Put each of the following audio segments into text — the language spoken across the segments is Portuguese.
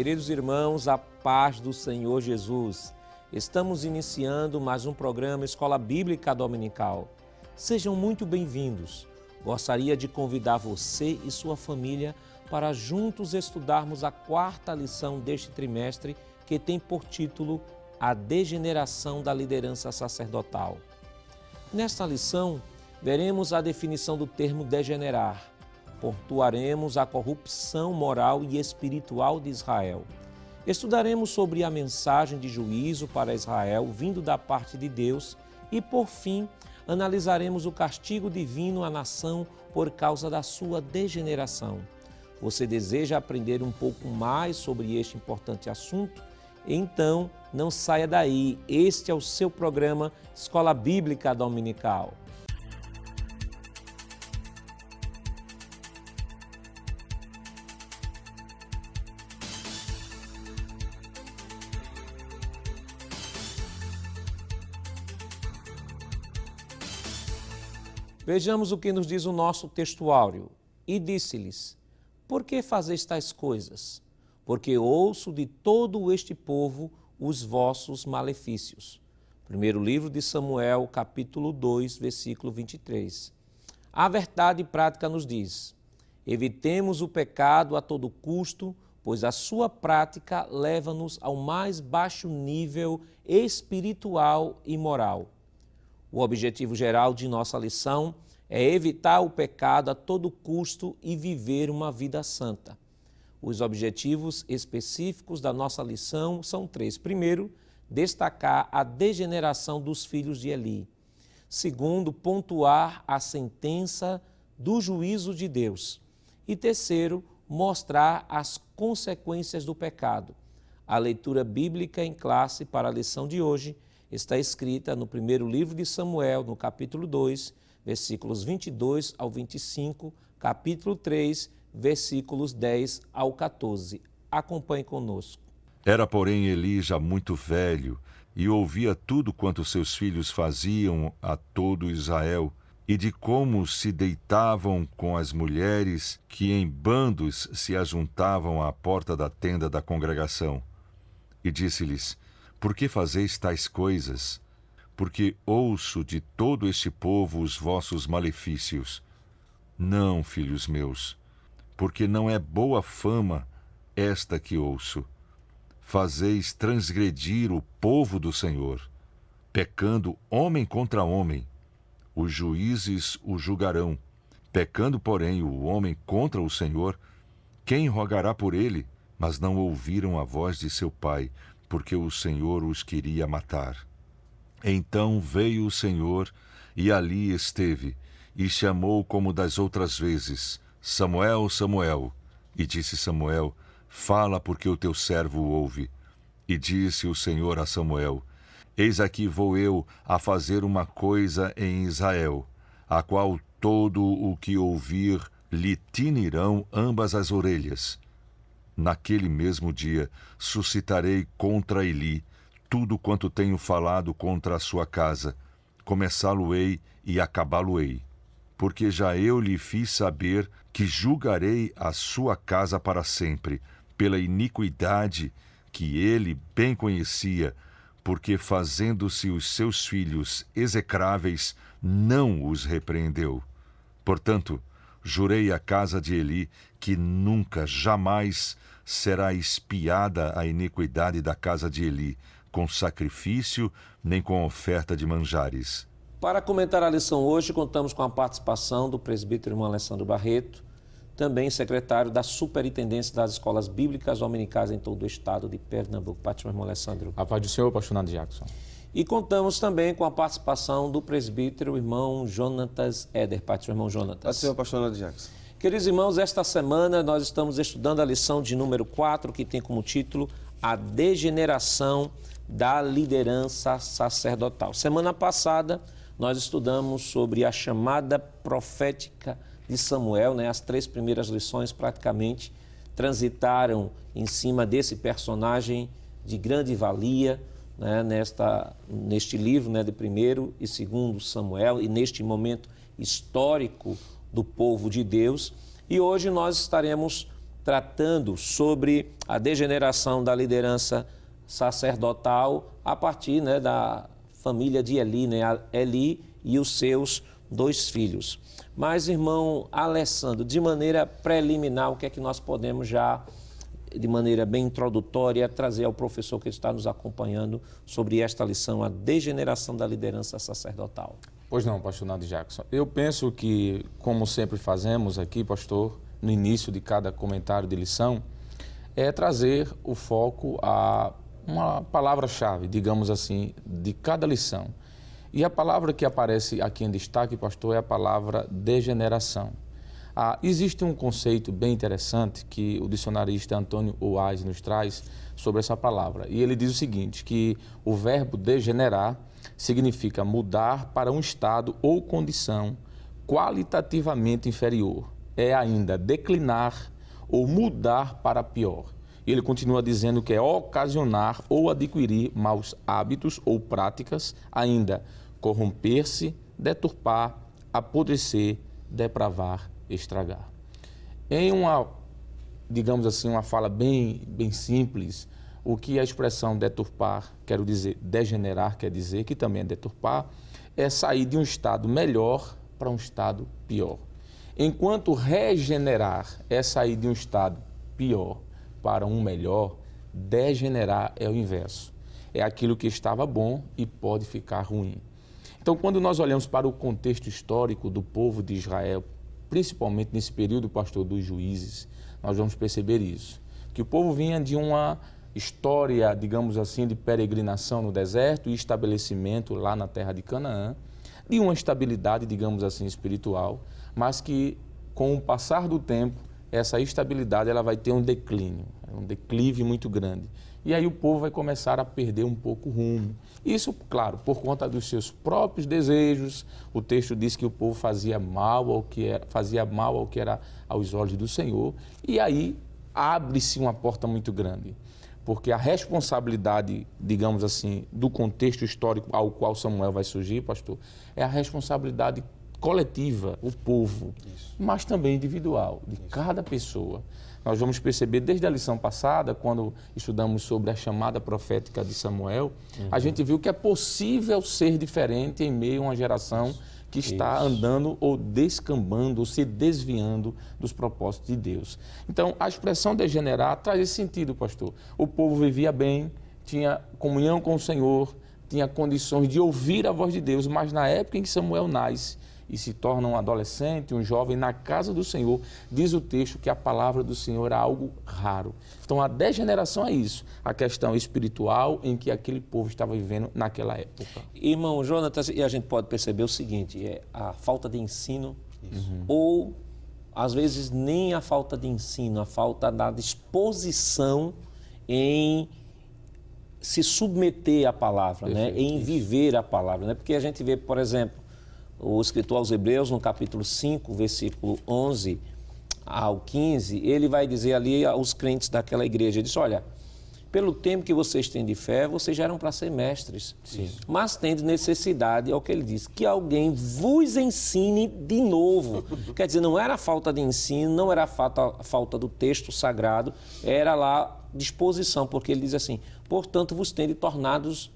Queridos irmãos, a paz do Senhor Jesus. Estamos iniciando mais um programa Escola Bíblica Dominical. Sejam muito bem-vindos. Gostaria de convidar você e sua família para juntos estudarmos a quarta lição deste trimestre, que tem por título A Degeneração da Liderança Sacerdotal. Nesta lição, veremos a definição do termo degenerar. Pontuaremos a corrupção moral e espiritual de Israel. Estudaremos sobre a mensagem de juízo para Israel vindo da parte de Deus e, por fim, analisaremos o castigo divino à nação por causa da sua degeneração. Você deseja aprender um pouco mais sobre este importante assunto? Então, não saia daí. Este é o seu programa Escola Bíblica Dominical. Vejamos o que nos diz o nosso textuário. E disse-lhes: por que fazeis tais coisas? Porque ouço de todo este povo os vossos malefícios. Primeiro livro de Samuel, capítulo 2, versículo 23. A verdade prática nos diz: evitemos o pecado a todo custo, pois a sua prática leva-nos ao mais baixo nível espiritual e moral. O objetivo geral de nossa lição é evitar o pecado a todo custo e viver uma vida santa. Os objetivos específicos da nossa lição são três. Primeiro, destacar a degeneração dos filhos de Eli. Segundo, pontuar a sentença do juízo de Deus. E terceiro, mostrar as consequências do pecado. A leitura bíblica em classe para a lição de hoje está escrita no primeiro livro de Samuel, no capítulo 2, versículos 22 ao 25, capítulo 3, versículos 10 ao 14. Acompanhe conosco. Era, porém, Eli já muito velho e ouvia tudo quanto seus filhos faziam a todo Israel e de como se deitavam com as mulheres que em bandos se ajuntavam à porta da tenda da congregação. E disse-lhes: por que fazeis tais coisas? Porque ouço de todo este povo os vossos malefícios. Não, filhos meus, porque não é boa fama esta que ouço. Fazeis transgredir o povo do Senhor, pecando homem contra homem. Os juízes o julgarão. Pecando, porém, o homem contra o Senhor, quem rogará por ele? Mas não ouviram a voz de seu pai, porque o Senhor os queria matar. Então veio o Senhor e ali esteve, e chamou como das outras vezes: Samuel, Samuel. E disse Samuel: fala, porque o teu servo ouve. E disse o Senhor a Samuel: eis aqui vou eu a fazer uma coisa em Israel, a qual todo o que ouvir lhe tinirão ambas as orelhas. Naquele mesmo dia suscitarei contra Eli tudo quanto tenho falado contra a sua casa, começá-lo-ei e acabá-lo-ei. Porque já eu lhe fiz saber que julgarei a sua casa para sempre, pela iniquidade que ele bem conhecia, porque fazendo-se os seus filhos execráveis, não os repreendeu. Portanto, jurei à casa de Eli que nunca, jamais será expiada a iniquidade da casa de Eli, com sacrifício nem com oferta de manjares. Para comentar a lição hoje, contamos com a participação do presbítero irmão Alessandro Barreto, também secretário da Superintendência das Escolas Bíblicas Dominicais em todo o estado de Pernambuco. Pátio, irmão Alessandro. A paz do Senhor, pastor Nando Jackson. E contamos também com a participação do presbítero irmão Jonatas Éder. Pátio, irmão Jonatas. Paz do Senhor, pastor Nando Jackson. Queridos irmãos, esta semana nós estamos estudando a lição de número 4, que tem como título A Degeneração da Liderança Sacerdotal. Semana passada, nós estudamos sobre a chamada profética de Samuel, as três primeiras lições praticamente transitaram em cima desse personagem de grande valia, neste livro de 1º e 2º Samuel e neste momento histórico do povo de Deus. E hoje nós estaremos tratando sobre a degeneração da liderança sacerdotal a partir, né, da família de Eli, né, Eli e os seus 2 filhos. Mas, irmão Alessandro, de maneira preliminar, o que é que nós podemos já, de maneira bem introdutória, trazer ao professor que está nos acompanhando sobre esta lição, a degeneração da liderança sacerdotal? Pois não, pastor Naldo Jackson. Eu penso que, como sempre fazemos aqui, pastor, no início de cada comentário de lição, é trazer o foco a uma palavra-chave, digamos assim, de cada lição. E a palavra que aparece aqui em destaque, pastor, é a palavra degeneração. Existe um conceito bem interessante que o dicionarista Antônio Oás nos traz sobre essa palavra. E ele diz o seguinte, que o verbo degenerar significa mudar para um estado ou condição qualitativamente inferior. É ainda declinar ou mudar para pior. E ele continua dizendo que é ocasionar ou adquirir maus hábitos ou práticas, ainda corromper-se, deturpar, apodrecer, depravar, estragar. Em uma, digamos assim, uma fala bem simples, o que a expressão deturpar, quero dizer, degenerar quer dizer, que também é deturpar, é sair de um estado melhor para um estado pior. Enquanto regenerar é sair de um estado pior para um melhor, degenerar é o inverso. É aquilo que estava bom e pode ficar ruim. Então, quando nós olhamos para o contexto histórico do povo de Israel, principalmente nesse período, pastor, dos juízes, nós vamos perceber isso. Que o povo vinha de uma história, digamos assim, de peregrinação no deserto e estabelecimento lá na terra de Canaã, de uma estabilidade, digamos assim, espiritual, mas que com o passar do tempo, essa estabilidade ela vai ter um declínio, um declive muito grande. E aí o povo vai começar a perder um pouco o rumo. Isso, claro, por conta dos seus próprios desejos. O texto diz que o povo fazia mal ao que era aos olhos do Senhor. E aí abre-se uma porta muito grande. Porque a responsabilidade, digamos assim, do contexto histórico ao qual Samuel vai surgir, pastor, é a responsabilidade coletiva, o povo, mas também individual, de cada pessoa. Nós vamos perceber desde a lição passada, quando estudamos sobre a chamada profética de Samuel, a gente viu que é possível ser diferente em meio a uma geração que está andando ou descambando, ou se desviando dos propósitos de Deus. Então, a expressão degenerar traz esse sentido, pastor. O povo vivia bem, tinha comunhão com o Senhor, tinha condições de ouvir a voz de Deus, mas na época em que Samuel nasce, e se torna um adolescente, um jovem, na casa do Senhor, diz o texto que a palavra do Senhor é algo raro. Então, a degeneração é isso, a questão espiritual em que aquele povo estava vivendo naquela época. Irmão Jonatas, e a gente pode perceber o seguinte, é a falta de ensino, ou, às vezes, nem a falta de ensino, a falta da disposição em se submeter à palavra, né? Em viver a palavra, né? Porque a gente vê, por exemplo, o escritor aos Hebreus, no capítulo 5, versículo 11 ao 15, ele vai dizer ali aos crentes daquela igreja, ele diz, olha, pelo tempo que vocês têm de fé, vocês já eram para ser mestres, mas tendo necessidade, é o que ele diz, que alguém vos ensine de novo. Quer dizer, não era falta de ensino, não era falta do texto sagrado, era lá disposição, porque ele diz assim, portanto, vos tende tornados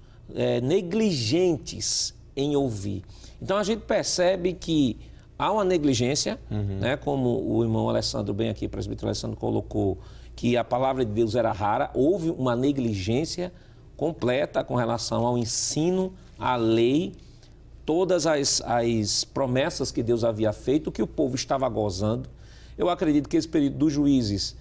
negligentes em ouvir. Então, a gente percebe que há uma negligência, né, como o irmão Alessandro, bem aqui, o presbítero Alessandro colocou, que a palavra de Deus era rara, houve uma negligência completa com relação ao ensino, à lei, todas as promessas que Deus havia feito, que o povo estava gozando. Eu acredito que esse período dos juízes,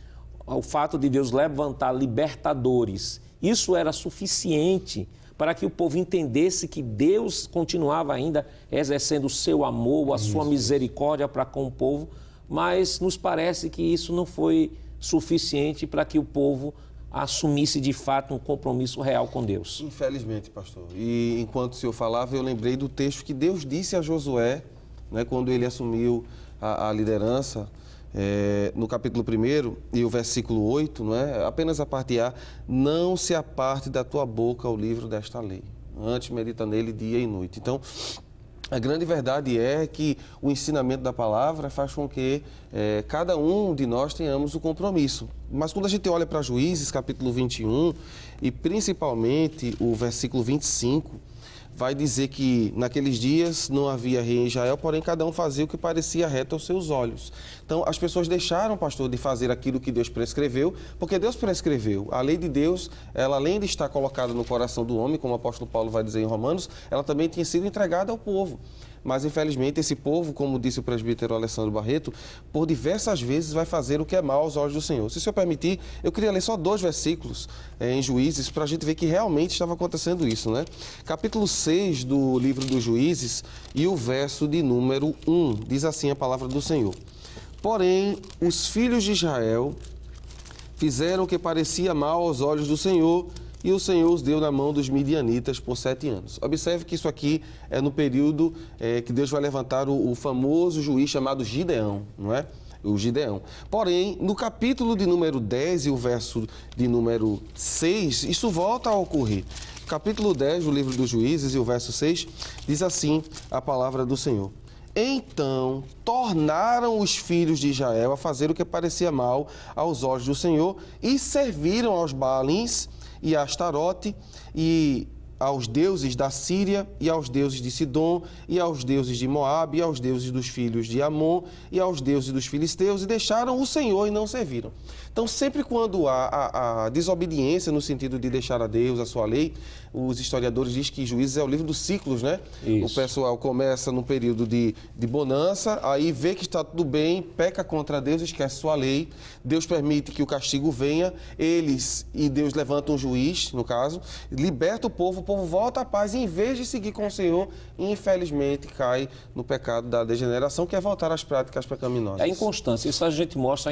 o fato de Deus levantar libertadores, isso era suficiente para que o povo entendesse que Deus continuava ainda exercendo o seu amor, a sua misericórdia para com o povo, mas nos parece que isso não foi suficiente para que o povo assumisse de fato um compromisso real com Deus. Infelizmente, pastor. E enquanto o senhor falava, eu lembrei do texto que Deus disse a Josué, né, quando ele assumiu a liderança, no capítulo 1 e o versículo 8, não é? Apenas a parte A, não se aparte da tua boca o livro desta lei, antes medita nele dia e noite. Então, A grande verdade é que o ensinamento da palavra faz com que cada um de nós tenhamos o compromisso. Mas quando a gente olha para Juízes, capítulo 21, e principalmente o versículo 25, vai dizer que naqueles dias não havia rei em Israel, porém cada um fazia o que parecia reto aos seus olhos. Então as pessoas deixaram, pastor, de fazer aquilo que Deus prescreveu, porque Deus prescreveu. A lei de Deus, ela além de estar colocada no coração do homem, como o apóstolo Paulo vai dizer em Romanos, ela também tinha sido entregada ao povo. Mas, infelizmente, esse povo, como disse o presbítero Alessandro Barreto, por diversas vezes vai fazer o que é mal aos olhos do Senhor. Se o senhor permitir, eu queria ler só 2 versículos em Juízes, para a gente ver que realmente estava acontecendo isso, né? Capítulo 6 do livro dos Juízes e o verso de número 1, diz assim a palavra do Senhor. Porém, os filhos de Israel fizeram o que parecia mal aos olhos do Senhor, e o Senhor os deu na mão dos midianitas por 7 anos. Observe que isso aqui é no período que Deus vai levantar o famoso juiz chamado Gideão, não é? O Gideão. Porém, no capítulo de número 10 e o verso de número 6, isso volta a ocorrer. Capítulo 10 do livro dos Juízes e o verso 6, diz assim a palavra do Senhor. Então, tornaram os filhos de Israel a fazer o que parecia mal aos olhos do Senhor e serviram aos Baalins e a Astarote, e aos deuses da Síria, e aos deuses de Sidom, e aos deuses de Moabe, e aos deuses dos filhos de Amon, e aos deuses dos filisteus, e deixaram o Senhor e não serviram. Então, sempre quando há a desobediência no sentido de deixar a Deus, a sua lei, os historiadores dizem que Juízes é o livro dos ciclos, né? Isso. O pessoal começa no período de bonança, aí vê que está tudo bem, peca contra Deus, esquece sua lei, Deus permite que o castigo venha, eles e Deus levanta um juiz, no caso, liberta o povo volta à paz, e em vez de seguir com o Senhor, infelizmente cai no pecado da degeneração, que é voltar às práticas pecaminosas. É a inconstância, isso a gente mostra,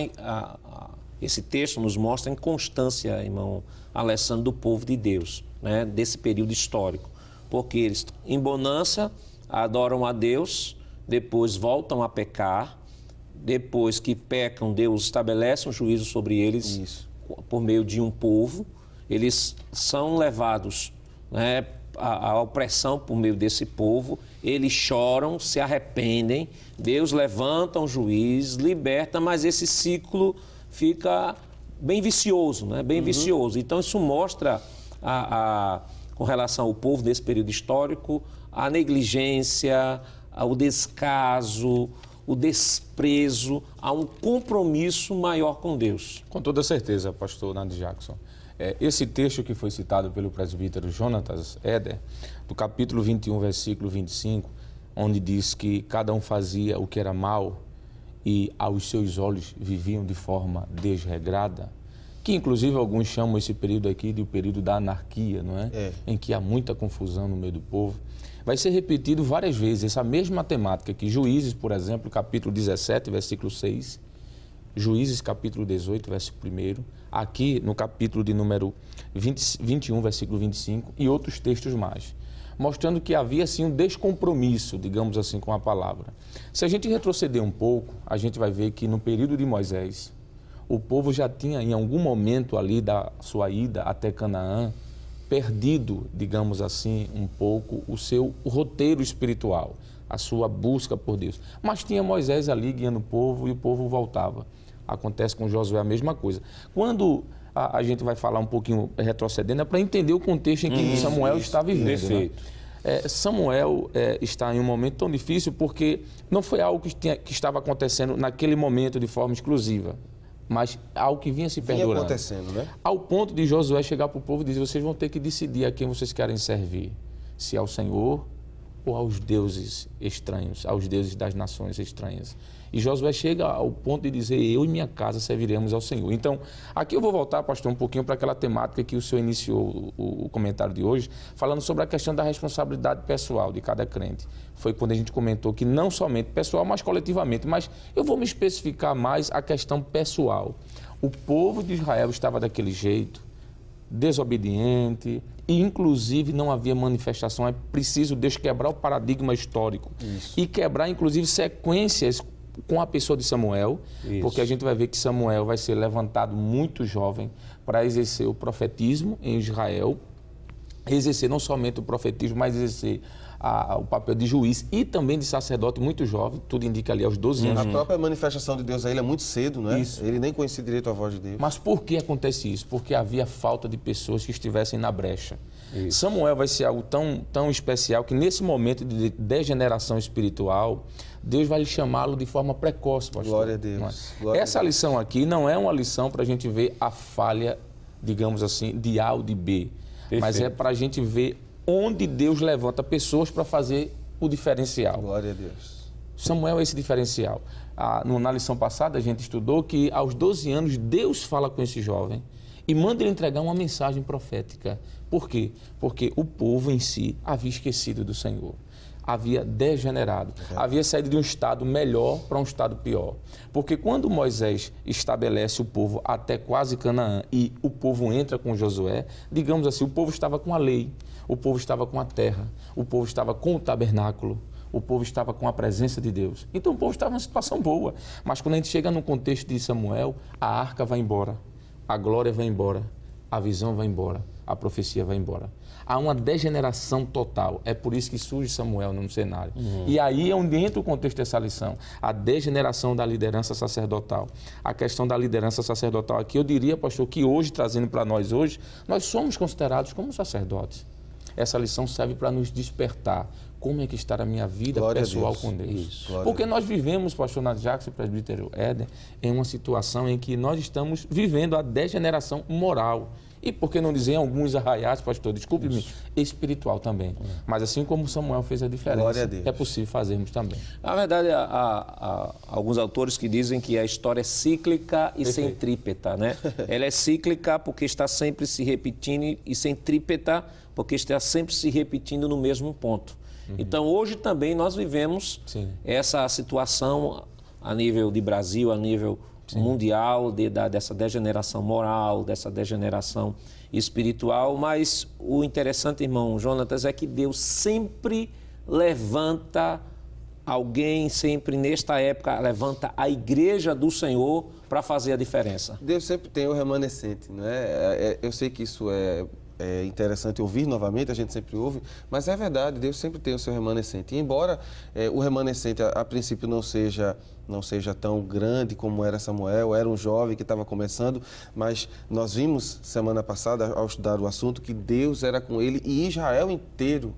esse texto nos mostra a inconstância, irmão Alessandro, do povo de Deus, né, desse período histórico, porque eles, em bonança, adoram a Deus, depois voltam a pecar, depois que pecam, Deus estabelece um juízo sobre eles. Isso. Por meio de um povo, eles são levados, né, a opressão por meio desse povo, eles choram, se arrependem, Deus levanta um juiz, liberta, mas esse ciclo fica bem vicioso, né? Bem vicioso. Então isso mostra, com relação ao povo desse período histórico, a negligência, o descaso, o desprezo a um compromisso maior com Deus. Com toda certeza, pastor Nando Jackson. Esse texto que foi citado pelo presbítero Jonatas Eder, do capítulo 21, versículo 25, onde diz que cada um fazia o que era mal e aos seus olhos viviam de forma desregrada, que inclusive alguns chamam esse período aqui de o período da anarquia, não é? Em que há muita confusão no meio do povo. Vai ser repetido várias vezes essa mesma temática que Juízes, por exemplo, capítulo 17, versículo 6, Juízes, capítulo 18, versículo 1, aqui no capítulo de número 21, versículo 25, e outros textos mais, mostrando que havia, assim, um descompromisso, digamos assim, com a palavra. Se a gente retroceder um pouco, a gente vai ver que no período de Moisés, o povo já tinha, em algum momento ali da sua ida até Canaã, perdido, digamos assim, um pouco o seu roteiro espiritual, a sua busca por Deus. Mas tinha Moisés ali guiando o povo e o povo voltava. Acontece com Josué a mesma coisa. Quando a gente vai falar um pouquinho retrocedendo, é para entender o contexto em que Samuel está vivendo. Perfeito. Né? Samuel está em um momento tão difícil porque não foi algo que estava acontecendo naquele momento de forma exclusiva, mas algo que vinha se perdurando. Vinha acontecendo, né? Ao ponto de Josué chegar para o povo e dizer: vocês vão ter que decidir a quem vocês querem servir, se ao Senhor ou aos deuses estranhos, aos deuses das nações estranhas. E Josué chega ao ponto de dizer: eu e minha casa serviremos ao Senhor. Então, aqui eu vou voltar, pastor, um pouquinho para aquela temática que o senhor iniciou o comentário de hoje, falando sobre a questão da responsabilidade pessoal de cada crente. Foi quando a gente comentou que não somente pessoal, mas coletivamente. Mas eu vou me especificar mais a questão pessoal. O povo de Israel estava daquele jeito, desobediente, e inclusive não havia manifestação. É preciso Deus quebrar o paradigma histórico. Isso. E quebrar inclusive sequências com a pessoa de Samuel. Isso. Porque a gente vai ver que Samuel vai ser levantado muito jovem para exercer o profetismo em Israel, exercer não somente o profetismo, mas exercer o papel de juiz e também de sacerdote muito jovem, tudo indica ali aos 12 anos. A própria manifestação de Deus a ele é muito cedo, não é? Isso. Ele nem conhecia direito a voz de Deus. Mas por que acontece isso? Porque havia falta de pessoas que estivessem na brecha. Samuel vai ser algo tão especial que nesse momento de degeneração espiritual, Deus vai lhe chamá-lo de forma precoce, pastor. Glória a Deus. Não é? Glória Essa a Deus. lição aqui não é uma lição para a gente ver a falha, digamos assim, de A ou de B, mas é para a gente ver onde Deus levanta pessoas para fazer o diferencial. Glória a Deus. Samuel é esse diferencial. Na lição passada a gente estudou que aos 12 anos Deus fala com esse jovem e manda ele entregar uma mensagem profética. Por quê? Porque o povo em si havia esquecido do Senhor. Havia degenerado, havia saído de um estado melhor para um estado pior. Porque quando Moisés estabelece o povo até quase Canaã e o povo entra com Josué, digamos assim, o povo estava com a lei, o povo estava com a terra, o povo estava com o tabernáculo, o povo estava com a presença de Deus. Então o povo estava numa situação boa. Mas quando a gente chega no contexto de Samuel, a arca vai embora, a glória vai embora, a visão vai embora, a profecia vai embora. Há uma degeneração total. É por isso que surge Samuel no cenário. E aí é onde entra o contexto dessa lição. A degeneração da liderança sacerdotal. A questão da liderança sacerdotal aqui, eu diria, pastor, que hoje, trazendo para nós hoje, nós somos considerados como sacerdotes. Essa lição serve para nos despertar. Como é que está a minha vida Glória pessoal a Deus. com Deus? Isso. Glória Porque a nós vivemos, pastor Nath Jackson e presbítero Éder, em uma situação em que nós estamos vivendo a degeneração moral. E por que não dizer em alguns arraiais, pastor, desculpe-me, espiritual também. Mas assim como Samuel fez a diferença, Glória a Deus. é possível fazermos também. Na verdade, há alguns autores que dizem que a história é cíclica e centrípeta, né? Ela é cíclica porque está sempre se repetindo e centrípeta porque está sempre se repetindo no mesmo ponto. Então, hoje também nós vivemos essa situação a nível de Brasil, a nível mundial, dessa degeneração moral, dessa degeneração espiritual. Mas o interessante, irmão Jonatas, é que Deus sempre levanta alguém, sempre nesta época, levanta a igreja do Senhor para fazer a diferença. Deus sempre tem o remanescente, né? Eu sei que isso é interessante ouvir novamente, a gente sempre ouve, mas é verdade, Deus sempre tem o seu remanescente. E embora o remanescente a princípio não seja tão grande como era Samuel, era um jovem que estava começando, mas nós vimos semana passada, ao estudar o assunto, que Deus era com ele e Israel inteiro.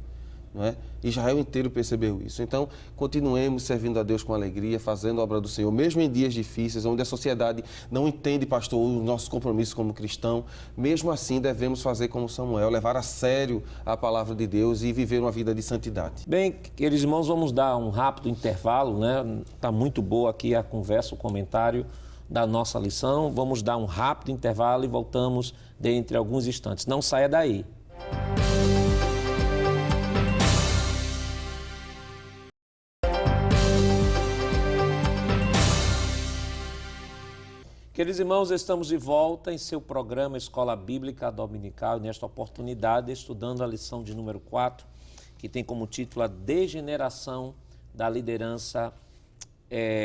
Não é? Israel inteiro percebeu isso. Então, continuemos servindo a Deus com alegria, fazendo a obra do Senhor, mesmo em dias difíceis, onde a sociedade não entende, pastor, os nossos compromissos como cristão. Mesmo assim, devemos fazer como Samuel, levar a sério a palavra de Deus e viver uma vida de santidade. Bem, queridos irmãos, vamos dar um rápido intervalo, né? Está muito boa aqui a conversa, o comentário da nossa lição. Vamos dar um rápido intervalo e voltamos dentro de alguns instantes. Não saia daí. Queridos irmãos, estamos de volta em seu programa Escola Bíblica Dominical, e nesta oportunidade estudando a lição de número 4, que tem como título a degeneração da liderança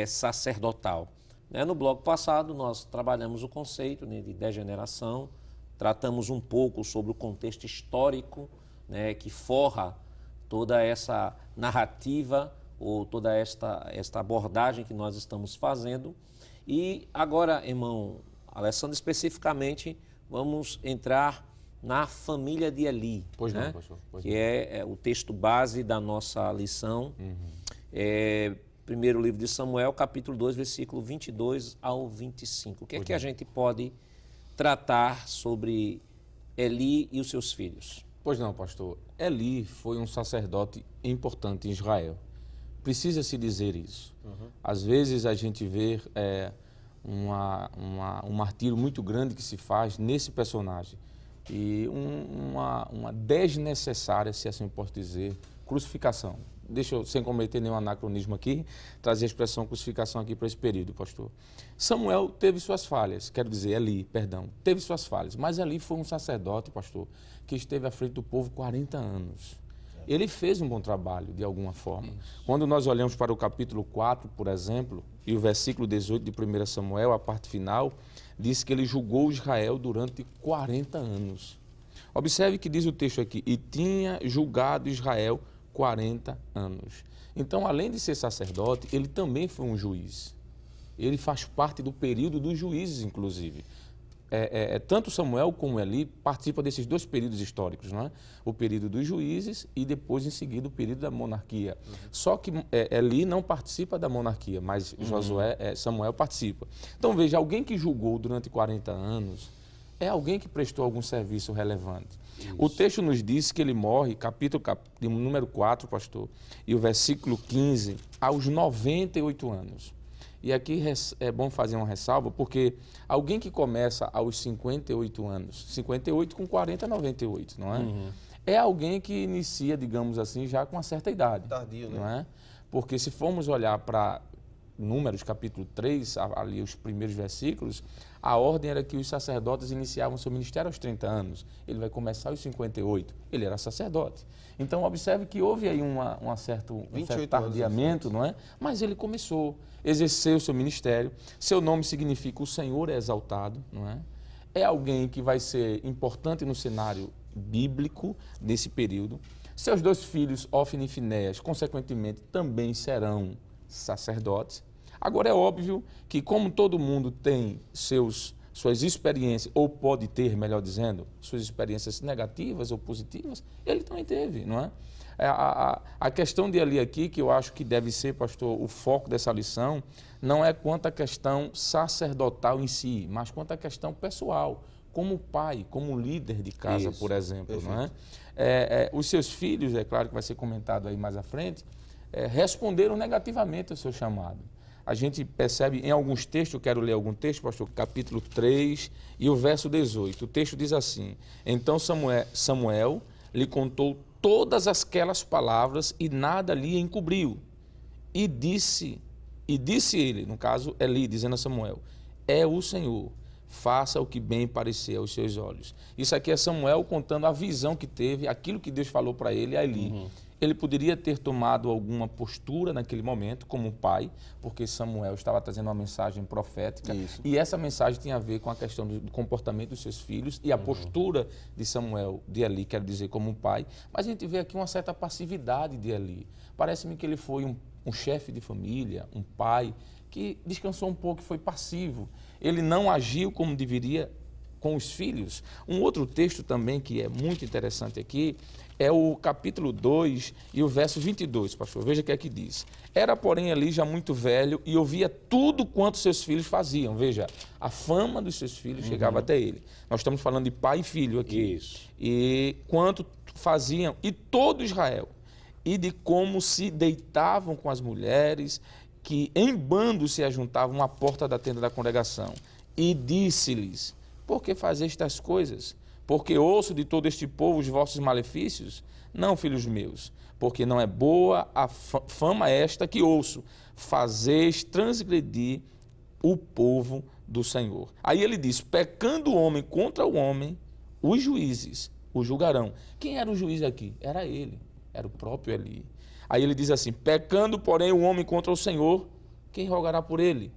sacerdotal. No bloco passado, nós trabalhamos o conceito de degeneração, tratamos um pouco sobre o contexto histórico, que forra toda essa narrativa ou toda esta abordagem que nós estamos fazendo. E agora, irmão Alessandro, especificamente, vamos entrar na família de Eli, Pois não, pastor. que é o texto base da nossa lição. Primeiro livro de Samuel, capítulo 2, versículo 22 ao 25. O que é que a gente pode tratar sobre Eli e os seus filhos? Pois não, pastor. Eli foi um sacerdote importante em Israel. Precisa-se dizer isso. Às vezes a gente vê um martírio muito grande que se faz nesse personagem. E uma desnecessária, se assim posso dizer, crucificação. Deixa eu, sem cometer nenhum anacronismo aqui, trazer a expressão crucificação aqui para esse período, pastor. Samuel teve suas falhas, quero dizer, Eli, perdão, teve suas falhas, mas Eli foi um sacerdote, pastor, que esteve à frente do povo 40 anos. Ele fez um bom trabalho, de alguma forma. Quando nós olhamos para o capítulo 4, por exemplo, e o versículo 18 de 1 Samuel, a parte final, diz que ele julgou Israel durante 40 anos. Observe que diz o texto aqui, e tinha julgado Israel 40 anos. Então, além de ser sacerdote, ele também foi um juiz. Ele faz parte do período dos juízes, inclusive. Tanto Samuel como Eli participam desses dois períodos históricos, não é? O período dos juízes e depois, em seguida, o período da monarquia. Só que Eli não participa da monarquia, mas Samuel participa. Então, veja, alguém que julgou durante 40 anos é alguém que prestou algum serviço relevante. Isso. O texto nos diz que ele morre, número 4, pastor, e o versículo 15, aos 98 anos. E aqui é bom fazer uma ressalva, porque alguém que começa aos 58 anos, 58 com 40 é 98, não é? É alguém que inicia, digamos assim, já com uma certa idade. Tardio, né? Não é? Porque se formos olhar para Números, capítulo 3, ali os primeiros versículos, a ordem era que os sacerdotes iniciavam seu ministério aos 30 anos. Ele vai começar aos 58. Ele era sacerdote. Então, observe que houve aí um certo tardiamento, não é? Mas ele começou, exerceu seu ministério. Seu nome significa o Senhor é exaltado, não é? É alguém que vai ser importante no cenário bíblico desse período. Seus dois filhos, Ofni e Finéias, consequentemente, também serão sacerdotes. Agora, é óbvio que, como todo mundo tem suas experiências, ou pode ter, melhor dizendo, suas experiências negativas ou positivas, ele também teve, não é? A questão de Eli aqui, que eu acho que deve ser, pastor, o foco dessa lição, não é quanto à questão sacerdotal em si, mas quanto à questão pessoal, como pai, como líder de casa, por exemplo, não é? Os seus filhos, é claro que vai ser comentado aí mais à frente, responderam negativamente ao seu chamado. A gente percebe em alguns textos, eu quero ler algum texto, pastor, capítulo 3 e o verso 18. O texto diz assim: então Samuel lhe contou todas aquelas palavras e nada lhe encobriu. E disse ele, no caso Eli, dizendo a Samuel, é o Senhor, faça o que bem parecer aos seus olhos. Isso aqui é Samuel contando a visão que teve, aquilo que Deus falou para ele, a Eli. Ele poderia ter tomado alguma postura naquele momento, como pai, porque Samuel estava trazendo uma mensagem profética. Isso. E essa mensagem tinha a ver com a questão do comportamento dos seus filhos e a postura de Samuel, de Eli, quero dizer, como pai. Mas a gente vê aqui uma certa passividade de Eli. Parece-me que ele foi um chefe de família, um pai, que descansou um pouco e foi passivo. Ele não agiu como deveria com os filhos. Um outro texto também que é muito interessante aqui é o capítulo 2 e o verso 22, pastor. Veja o que é que diz. Era, porém, Eli já muito velho e ouvia tudo quanto seus filhos faziam. Veja, a fama dos seus filhos chegava até ele. Nós estamos falando de pai e filho aqui. Isso. E quanto faziam, e todo Israel, e de como se deitavam com as mulheres, que em bando se ajuntavam à porta da tenda da congregação. E disse-lhes, por que fazeis estas coisas? Porque ouço de todo este povo os vossos malefícios? Não, filhos meus, porque não é boa a fama esta que ouço. Fazeis transgredir o povo do Senhor. Aí ele diz, pecando o homem contra o homem, os juízes o julgarão. Quem era o juiz aqui? Era ele, era o próprio Eli. Aí ele diz assim, pecando, porém, o homem contra o Senhor, quem rogará por ele?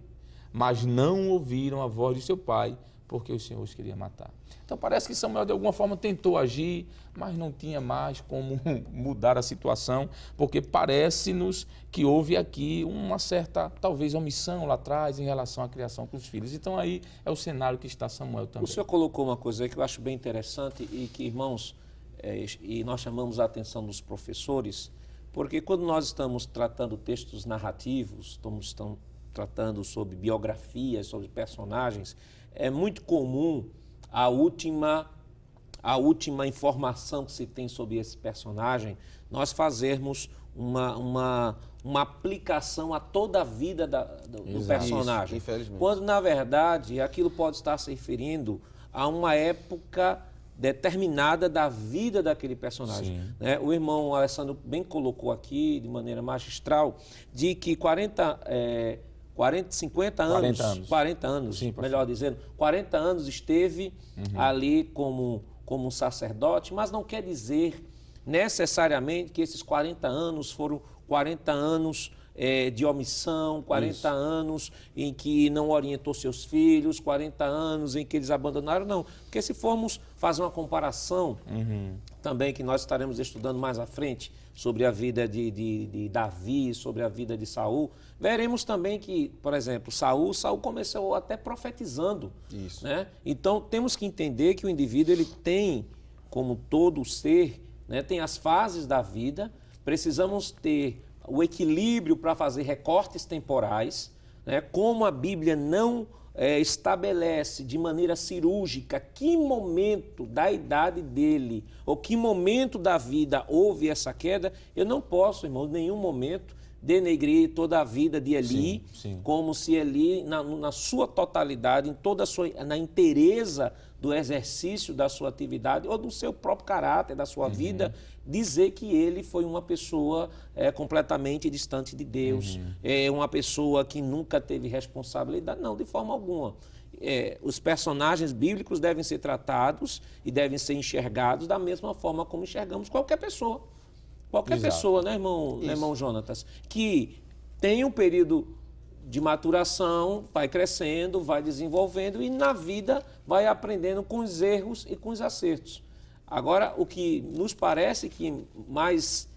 Mas não ouviram a voz de seu pai, porque o Senhor os queria matar. Então parece que Samuel de alguma forma tentou agir, mas não tinha mais como mudar a situação, porque parece-nos que houve aqui uma certa, talvez, omissão lá atrás em relação à criação com os filhos. Então aí é o cenário que está Samuel também. O senhor colocou uma coisa aí que eu acho bem interessante e que, irmãos, e nós chamamos a atenção dos professores, porque quando nós estamos tratando textos narrativos, estamos tratando sobre biografias, sobre personagens, é muito comum a última informação que se tem sobre esse personagem, nós fazermos uma aplicação a toda a vida do personagem. Isso, quando, na verdade, aquilo pode estar se referindo a uma época determinada da vida daquele personagem. Né? O irmão Alessandro bem colocou aqui, de maneira magistral, de que 40 anos, sim, melhor dizendo, 40 anos esteve ali como sacerdote, mas não quer dizer necessariamente que esses 40 anos foram 40 anos de omissão, 40 Isso. anos em que não orientou seus filhos, 40 anos em que eles abandonaram, não. Porque se formos fazer uma comparação também, que nós estaremos estudando mais à frente, sobre a vida de Davi, sobre a vida de Saul, veremos também que, por exemplo, Saul começou até profetizando. Isso. Né? Então, temos que entender que o indivíduo ele tem, como todo ser, né, tem as fases da vida, precisamos ter o equilíbrio para fazer recortes temporais, né, como a Bíblia não estabelece de maneira cirúrgica que momento da idade dele ou que momento da vida houve essa queda, eu não posso, irmão, em nenhum momento denegrir toda a vida de Eli, Sim. como se Eli, na sua totalidade, em toda a sua, na inteireza do exercício da sua atividade ou do seu próprio caráter, da sua vida, dizer que ele foi uma pessoa completamente distante de Deus, uma pessoa que nunca teve responsabilidade. Não, de forma alguma. Os personagens bíblicos devem ser tratados e devem ser enxergados da mesma forma como enxergamos qualquer pessoa. Qualquer Exato. pessoa, né, irmão Jonatas, que tem um período de maturação, vai crescendo, vai desenvolvendo e na vida vai aprendendo com os erros e com os acertos. Agora, o que nos parece que mais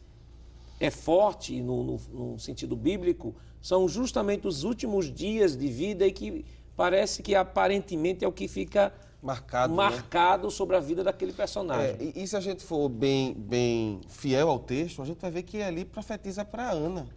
é forte no sentido bíblico são justamente os últimos dias de vida e que parece que aparentemente é o que fica marcado sobre a vida daquele personagem. E se a gente for bem fiel ao texto, a gente vai ver que ali profetiza para Ana.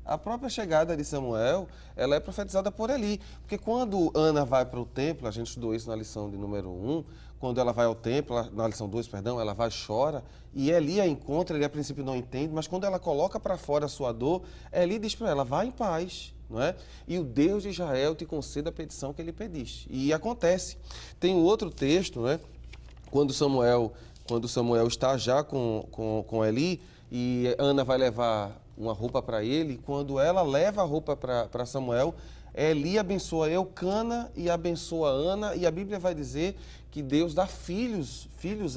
A própria chegada de Samuel, ela é profetizada por Eli. Porque quando Ana vai para o templo, a gente estudou isso na lição de número 1, quando ela vai ao templo, na lição 2, perdão, ela vai e chora, e Eli a encontra, ele a princípio não entende, mas quando ela coloca para fora a sua dor, Eli diz para ela, vá em paz, não é? E o Deus de Israel te conceda a petição que ele pediste. E acontece. Tem um outro texto, né? Quando Samuel está já com Eli, e Ana vai levar uma roupa para ele, quando ela leva a roupa para Samuel, Eli abençoa Eucana e abençoa Ana, e a Bíblia vai dizer que Deus dá filhos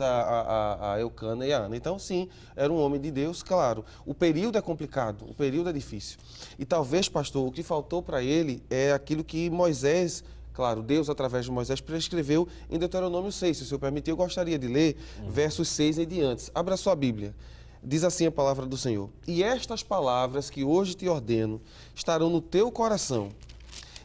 a Eucana e a Ana. Então, sim, era um homem de Deus, claro. O período é complicado, o período é difícil. E talvez, pastor, o que faltou para ele é aquilo que Moisés, claro, Deus, através de Moisés, prescreveu em Deuteronômio 6. Se o senhor permitir, eu gostaria de ler versos 6 em diante. Abra sua Bíblia. Diz assim a palavra do Senhor: e estas palavras que hoje te ordeno estarão no teu coração,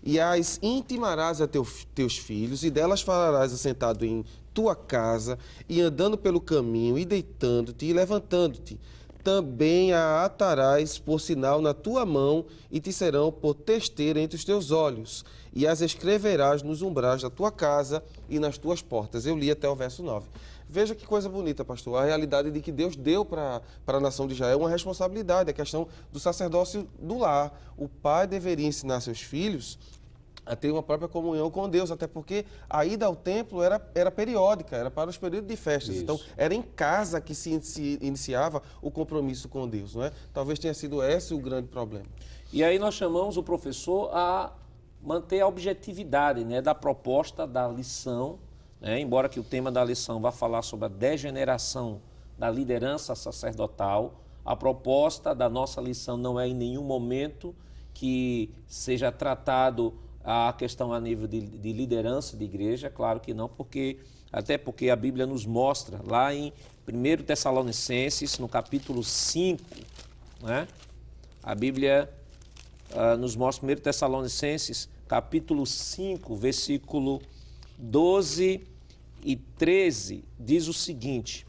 e as intimarás a teus filhos, e delas falarás assentado em tua casa, e andando pelo caminho, e deitando-te, e levantando-te. Também a atarás por sinal na tua mão, e te serão por testeira entre os teus olhos, e as escreverás nos umbrais da tua casa e nas tuas portas. Eu li até o verso 9. Veja que coisa bonita, pastor, a realidade de que Deus deu para a nação de Israel uma responsabilidade, a questão do sacerdócio do lar. O pai deveria ensinar seus filhos a ter uma própria comunhão com Deus, até porque a ida ao templo era periódica, era para os períodos de festas. Isso. Então, era em casa que se iniciava o compromisso com Deus, não é? Talvez tenha sido esse o grande problema. E aí nós chamamos o professor a manter a objetividade, né, da proposta da lição, né, embora que o tema da lição vá falar sobre a degeneração da liderança sacerdotal, a proposta da nossa lição não é em nenhum momento que seja tratado a questão a nível de liderança de igreja, claro que não, até porque a Bíblia nos mostra lá em 1 Tessalonicenses, no capítulo 5, né? A Bíblia nos mostra 1 Tessalonicenses, capítulo 5, versículo 12 e 13, diz o seguinte: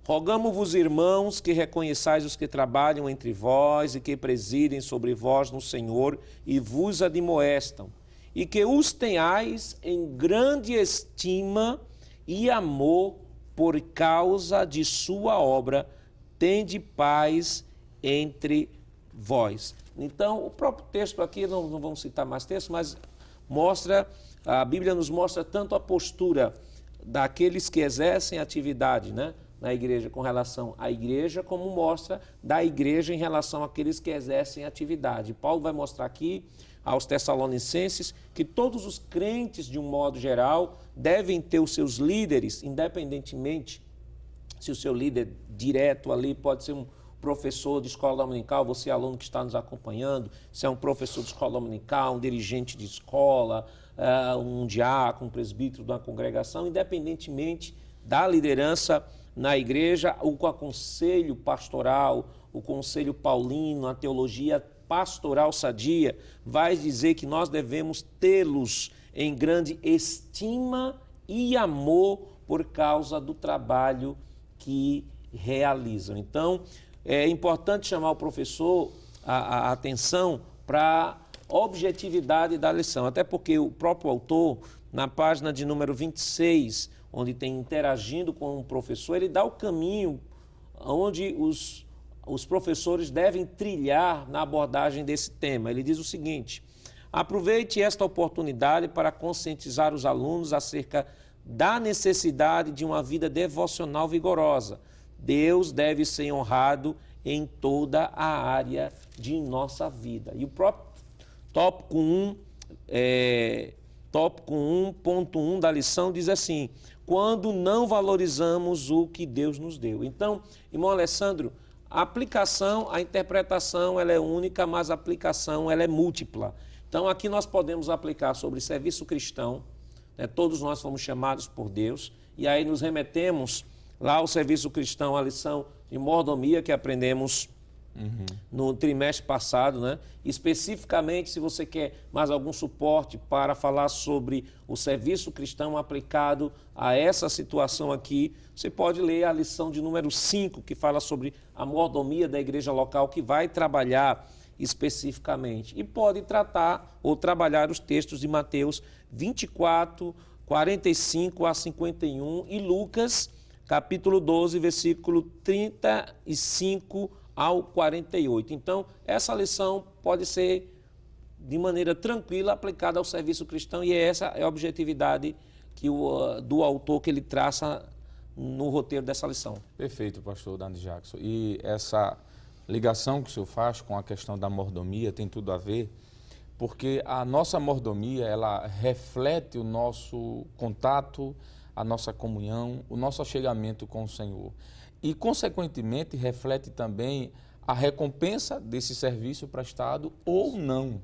rogamo-vos, irmãos, que reconheçais os que trabalham entre vós e que presidem sobre vós no Senhor e vos admoestam, e que os tenhais em grande estima e amor por causa de sua obra, tende paz entre vós. Então, o próprio texto aqui, não vamos citar mais texto, mas a Bíblia nos mostra tanto a postura daqueles que exercem atividade, né, na igreja com relação à igreja, como mostra da igreja em relação àqueles que exercem atividade. Paulo vai mostrar aqui aos Tessalonicenses que todos os crentes, de um modo geral, devem ter os seus líderes, independentemente se o seu líder direto ali pode ser um professor de escola dominical, você aluno que está nos acompanhando, se é um professor de escola dominical, um dirigente de escola, um diácono, um presbítero de uma congregação, independentemente da liderança na igreja, o conselho pastoral, o conselho paulino, a teologia pastoral sadia, vai dizer que nós devemos tê-los em grande estima e amor por causa do trabalho que realizam. Então, é importante chamar o professor a atenção para a objetividade da lição, até porque o próprio autor, na página de número 26, onde tem interagindo com o professor, ele dá o caminho onde os professores devem trilhar na abordagem desse tema. Ele diz o seguinte: aproveite esta oportunidade para conscientizar os alunos acerca da necessidade de uma vida devocional vigorosa. Deus deve ser honrado em toda a área de nossa vida. E o próprio tópico 1.1 da lição diz assim: quando não valorizamos o que Deus nos deu. Então, irmão Alessandro, a aplicação, a interpretação, ela é única, mas a aplicação, ela é múltipla. Então, aqui nós podemos aplicar sobre serviço cristão, né? Todos nós fomos chamados por Deus, e aí nos remetemos lá ao serviço cristão, a lição de mordomia que aprendemos no trimestre passado, né? Especificamente, se você quer mais algum suporte para falar sobre o serviço cristão aplicado a essa situação aqui, você pode ler a lição de número 5, que fala sobre a mordomia da igreja local, que vai trabalhar especificamente. E pode tratar ou trabalhar os textos de Mateus 24, 45 a 51 e Lucas, capítulo 12, versículo 35 ao 48. Então, essa lição pode ser, de maneira tranquila, aplicada ao serviço cristão, e essa é a objetividade do autor que ele traça no roteiro dessa lição. Perfeito, pastor Dani Jackson. E essa ligação que o senhor faz com a questão da mordomia tem tudo a ver, porque a nossa mordomia, ela reflete o nosso contato, a nossa comunhão, o nosso achegamento com o Senhor. E, consequentemente, reflete também a recompensa desse serviço prestado ou não.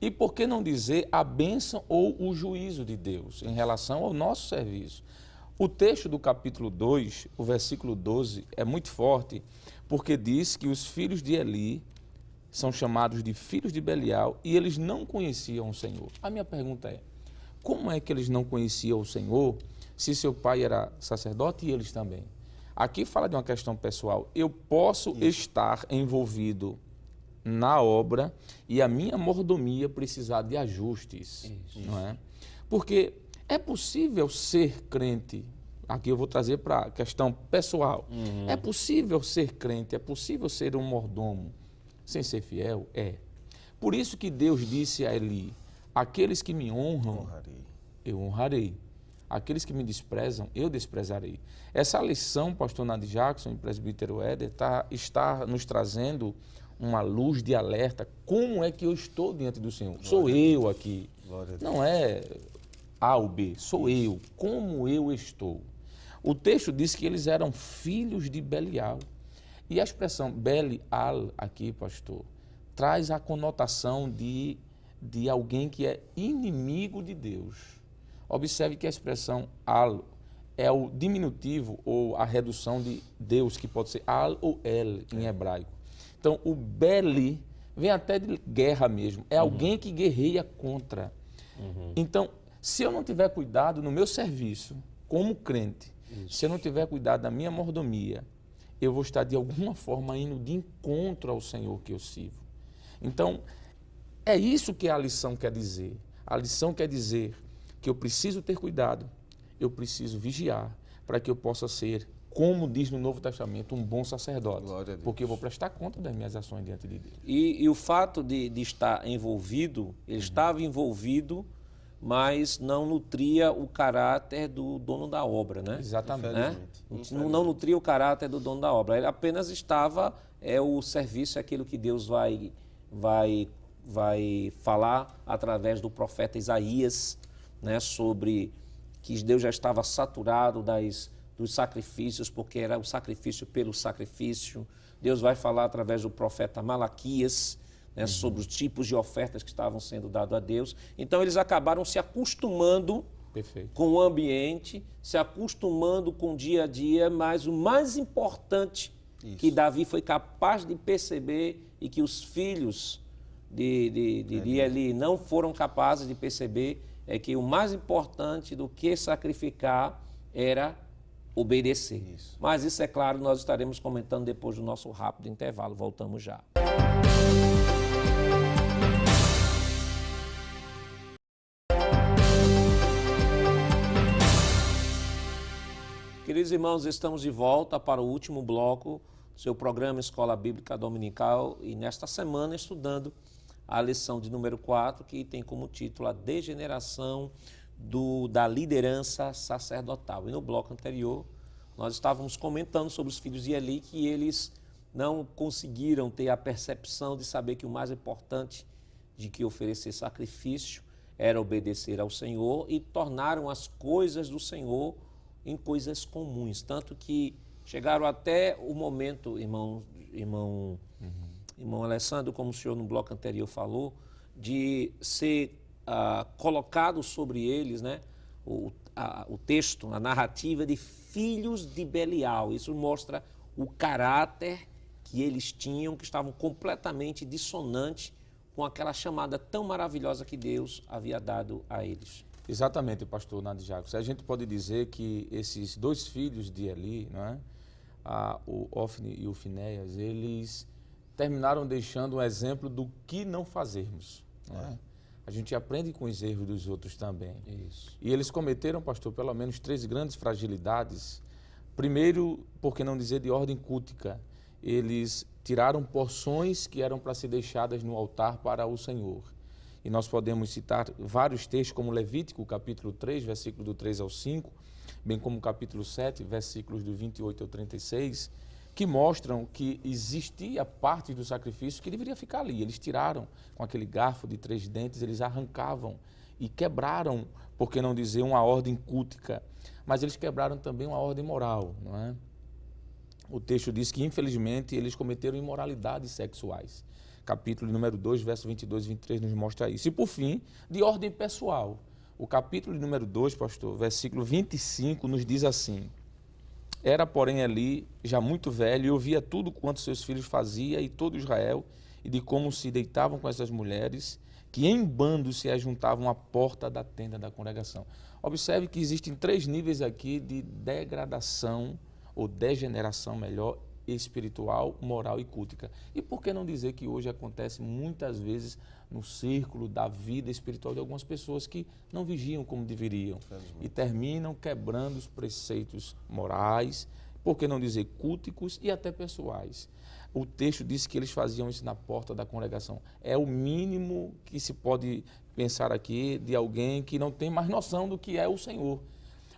E por que não dizer a bênção ou o juízo de Deus em relação ao nosso serviço? O texto do capítulo 2, o versículo 12, é muito forte, porque diz que os filhos de Eli são chamados de filhos de Belial e eles não conheciam o Senhor. A minha pergunta é: como é que eles não conheciam o Senhor se seu pai era sacerdote e eles também? Aqui fala de uma questão pessoal. Eu posso estar envolvido na obra e a minha mordomia precisar de ajustes, não é? Porque é possível ser crente. Aqui eu vou trazer para a questão pessoal. É possível ser crente, é possível ser um mordomo sem ser fiel? É. Por isso que Deus disse a Eli: aqueles que me honram, eu honrarei. Aqueles que me desprezam, eu desprezarei. Essa lição, pastor Nadi Jackson e presbítero Éder, está nos trazendo uma luz de alerta. Como é que eu estou diante do Senhor? Sou eu aqui. Não é A ou B, sou eu. Como eu estou? O texto diz que eles eram filhos de Belial. E a expressão Belial aqui, pastor, traz a conotação de alguém que é inimigo de Deus. Observe que a expressão al é o diminutivo ou a redução de Deus, que pode ser al ou el em hebraico. Então, o Beli vem até de guerra mesmo. É alguém que guerreia contra. Então, se eu não tiver cuidado no meu serviço, como crente, se eu não tiver cuidado da minha mordomia, eu vou estar de alguma forma indo de encontro ao Senhor que eu sirvo. Então, é isso que a lição quer dizer. A lição quer dizer que eu preciso ter cuidado, eu preciso vigiar, para que eu possa ser, como diz no Novo Testamento, um bom sacerdote. Porque eu vou prestar conta das minhas ações diante de Deus. E o fato de estar envolvido, ele estava envolvido, mas não nutria o caráter do dono da obra, né? Exatamente. Né? Não nutria o caráter do dono da obra. Ele apenas estava, o serviço, é aquilo que Deus vai falar através do profeta Isaías, né, sobre que Deus já estava saturado dos sacrifícios, porque era o sacrifício pelo sacrifício. Deus vai falar através do profeta Malaquias, né, sobre os tipos de ofertas que estavam sendo dados a Deus. Então, eles acabaram se acostumando com o ambiente, se acostumando com o dia a dia, mas o mais importante que Davi foi capaz de perceber e que os filhos de Eli não foram capazes de perceber é que o mais importante do que sacrificar era obedecer. Mas isso, é claro, nós estaremos comentando depois do nosso rápido intervalo. Voltamos já. Queridos irmãos, estamos de volta para o último bloco do seu programa Escola Bíblica Dominical e nesta semana estudando a lição de número 4, que tem como título a degeneração da liderança sacerdotal. E no bloco anterior, nós estávamos comentando sobre os filhos de Eli, que eles não conseguiram ter a percepção de saber que o mais importante de que oferecer sacrifício era obedecer ao Senhor e tornaram as coisas do Senhor em coisas comuns, tanto que chegaram até o momento, irmão Alessandro, como o senhor no bloco anterior falou, de ser colocado sobre eles, né, o texto, a narrativa de filhos de Belial. Isso mostra o caráter que eles tinham, que estavam completamente dissonantes com aquela chamada tão maravilhosa que Deus havia dado a eles. Exatamente, pastor Nando Jacos. A gente pode dizer que esses dois filhos de Eli, não é? O Ofni e o Finéias, eles terminaram deixando um exemplo do que não fazermos. Não é? A gente aprende com os erros dos outros também. Isso. E eles cometeram, pastor, pelo menos 3 grandes fragilidades. Primeiro, por que não dizer de ordem cultica, eles tiraram porções que eram para ser deixadas no altar para o Senhor. E nós podemos citar vários textos, como Levítico, capítulo 3, versículo do 3 ao 5, bem como capítulo 7, versículos do 28 ao 36, que mostram que existia parte do sacrifício que deveria ficar ali. Eles tiraram com aquele garfo de 3 dentes, eles arrancavam e quebraram, por que não dizer, uma ordem cultica, mas eles quebraram também uma ordem moral, não é? O texto diz que, infelizmente, eles cometeram imoralidades sexuais. Capítulo número 2, verso 22 e 23 nos mostra isso. E, por fim, de ordem pessoal. O capítulo número 2, pastor, versículo 25, nos diz assim: Era, porém, Eli já muito velho e ouvia tudo quanto seus filhos faziam e todo Israel, e de como se deitavam com essas mulheres, que em bando se ajuntavam à porta da tenda da congregação. Observe que existem 3 níveis aqui de degradação, ou degeneração, melhor, espiritual, moral e cultica. E por que não dizer que hoje acontece muitas vezes no círculo da vida espiritual de algumas pessoas que não vigiam como deveriam e terminam quebrando os preceitos morais, por que não dizer culticos e até pessoais. O texto diz que eles faziam isso na porta da congregação. É o mínimo que se pode pensar aqui de alguém que não tem mais noção do que é o Senhor.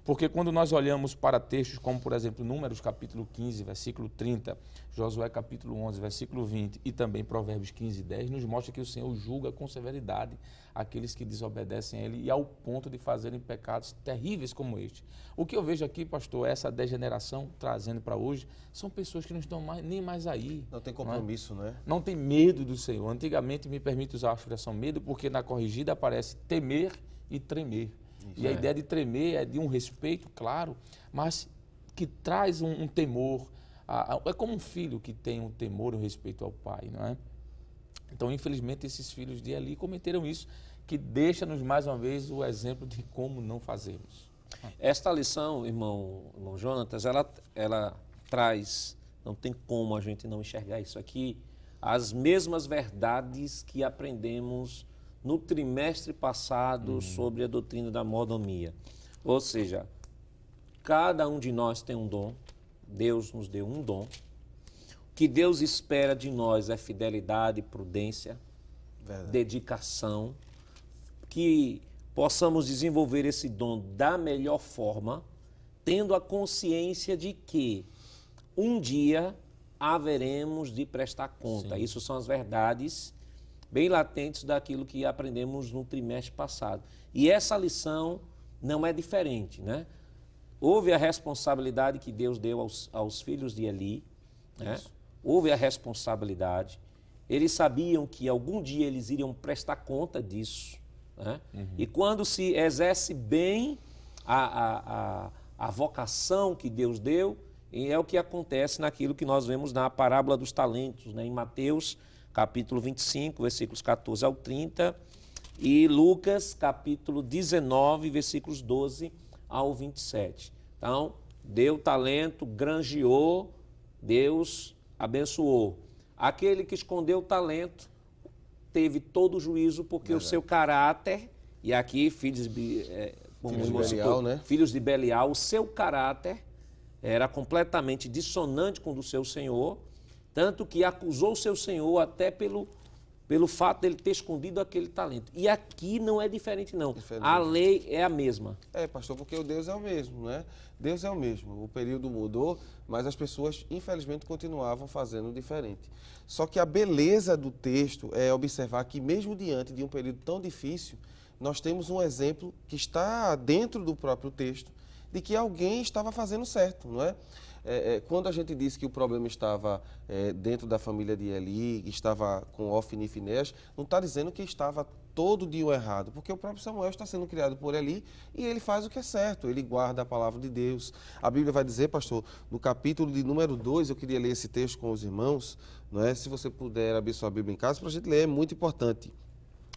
Porque quando nós olhamos para textos como, por exemplo, Números capítulo 15, versículo 30, Josué capítulo 11, versículo 20 e também Provérbios 15, 10, nos mostra que o Senhor julga com severidade aqueles que desobedecem a Ele e ao ponto de fazerem pecados terríveis como este. O que eu vejo aqui, pastor, essa degeneração trazendo para hoje, são pessoas que não estão nem mais aí. Não tem compromisso, né? Não tem medo do Senhor. Antigamente, me permite usar a expressão medo, porque na corrigida aparece temer e tremer. E a ideia de tremer é de um respeito, claro, mas que traz um temor. É como um filho que tem um temor e um respeito ao pai, não é? Então, infelizmente, esses filhos de Eli cometeram isso, que deixa-nos mais uma vez o exemplo de como não fazermos. Esta lição, irmão Jonatas, ela traz, não tem como a gente não enxergar isso aqui, as mesmas verdades que aprendemos no trimestre passado sobre a doutrina da mordomia. Ou seja, cada um de nós tem um dom, Deus nos deu um dom. O que Deus espera de nós é fidelidade, prudência, dedicação, que possamos desenvolver esse dom da melhor forma, tendo a consciência de que um dia haveremos de prestar conta. Sim. Isso são as verdades bem latentes daquilo que aprendemos no trimestre passado. E essa lição não é diferente, né? houve a responsabilidade que Deus deu aos filhos de Eli, né? Houve a responsabilidade. Eles sabiam que algum dia eles iriam prestar conta disso, né? E quando se exerce bem a vocação que Deus deu, e é o que acontece naquilo que nós vemos na parábola dos talentos, né? Em Mateus, capítulo 25, versículos 14 ao 30, e Lucas, capítulo 19, versículos 12 ao 27. Então, deu talento, granjeou, Deus abençoou. Aquele que escondeu o talento teve todo o juízo, porque o seu caráter, e aqui filhos de Belial, né? Filhos de Belial, o seu caráter era completamente dissonante com o do seu senhor, tanto que acusou o seu senhor até pelo fato dele ter escondido aquele talento. E aqui não é diferente, não. A lei é a mesma. Pastor, porque o Deus é o mesmo, né? Deus é o mesmo. O período mudou, mas as pessoas, infelizmente, continuavam fazendo diferente. Só que a beleza do texto é observar que, mesmo diante de um período tão difícil, nós temos um exemplo que está dentro do próprio texto, de que alguém estava fazendo certo, não é? Quando a gente disse que o problema estava dentro da família de Eli, estava com Ofni e Finéias, não está dizendo que estava todo dia o errado, porque o próprio Samuel está sendo criado por Eli e ele faz o que é certo, ele guarda a palavra de Deus. A Bíblia vai dizer, pastor, no capítulo de número 2, eu queria ler esse texto com os irmãos, não é? Se você puder abrir sua Bíblia em casa, para a gente ler, é muito importante.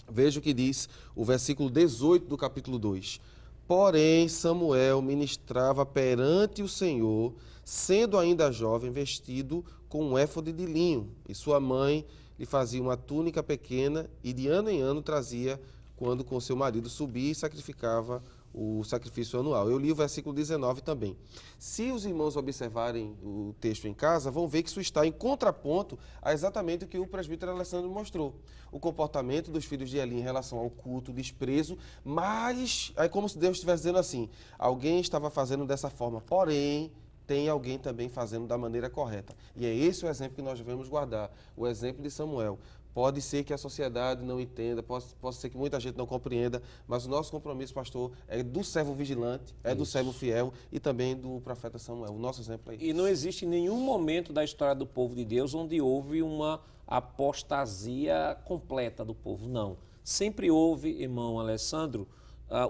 Veja o que diz o versículo 18 do capítulo 2. Porém, Samuel ministrava perante o Senhor, sendo ainda jovem, vestido com um éfode de linho, e sua mãe lhe fazia uma túnica pequena e de ano em ano trazia quando com seu marido subia e sacrificava o sacrifício anual. Eu li o versículo 19 também. Se os irmãos observarem o texto em casa, vão ver que isso está em contraponto a exatamente o que o presbítero Alessandro mostrou. O comportamento dos filhos de Eli em relação ao culto, o desprezo, mas é como se Deus estivesse dizendo assim, alguém estava fazendo dessa forma, porém, tem alguém também fazendo da maneira correta. E é esse o exemplo que nós devemos guardar, o exemplo de Samuel. Pode ser que a sociedade não entenda, pode ser que muita gente não compreenda, mas o nosso compromisso, pastor, é do servo vigilante, do servo fiel e também do profeta Samuel. O nosso exemplo é isso. E não existe nenhum momento da história do povo de Deus onde houve uma apostasia completa do povo, não. Sempre houve, irmão Alessandro,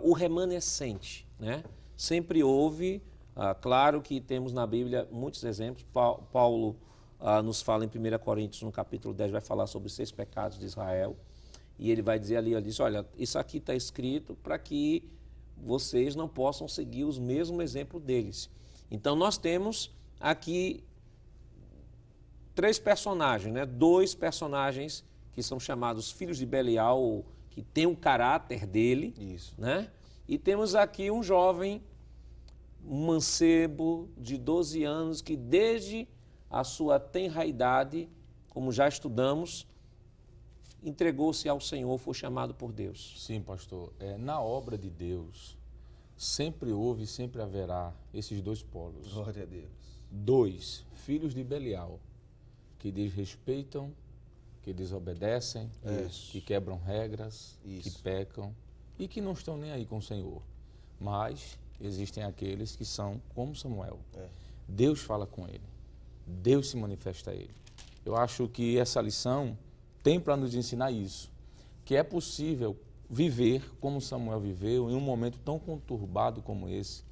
o remanescente, né? Sempre houve, claro que temos na Bíblia muitos exemplos, Paulo nos fala em 1 Coríntios, no capítulo 10, vai falar sobre os 6 pecados de Israel. E ele vai dizer ali, ele diz, olha, isso aqui está escrito para que vocês não possam seguir os mesmos exemplos deles. Então, nós temos aqui 3 personagens, né? 2 personagens que são chamados filhos de Belial, que tem o caráter dele. Isso. Né? E temos aqui um jovem, um mancebo de 12 anos, que desde a sua tenra idade, como já estudamos, entregou-se ao Senhor, foi chamado por Deus. Sim, pastor. Na obra de Deus, sempre houve e sempre haverá esses 2 polos. Glória a Deus. 2 filhos de Belial, que desrespeitam, que desobedecem, que quebram regras, que pecam e que não estão nem aí com o Senhor. Mas existem aqueles que são como Samuel. Deus fala com ele. Deus se manifesta a ele. Eu acho que essa lição tem para nos ensinar isso, que é possível viver como Samuel viveu em um momento tão conturbado como esse,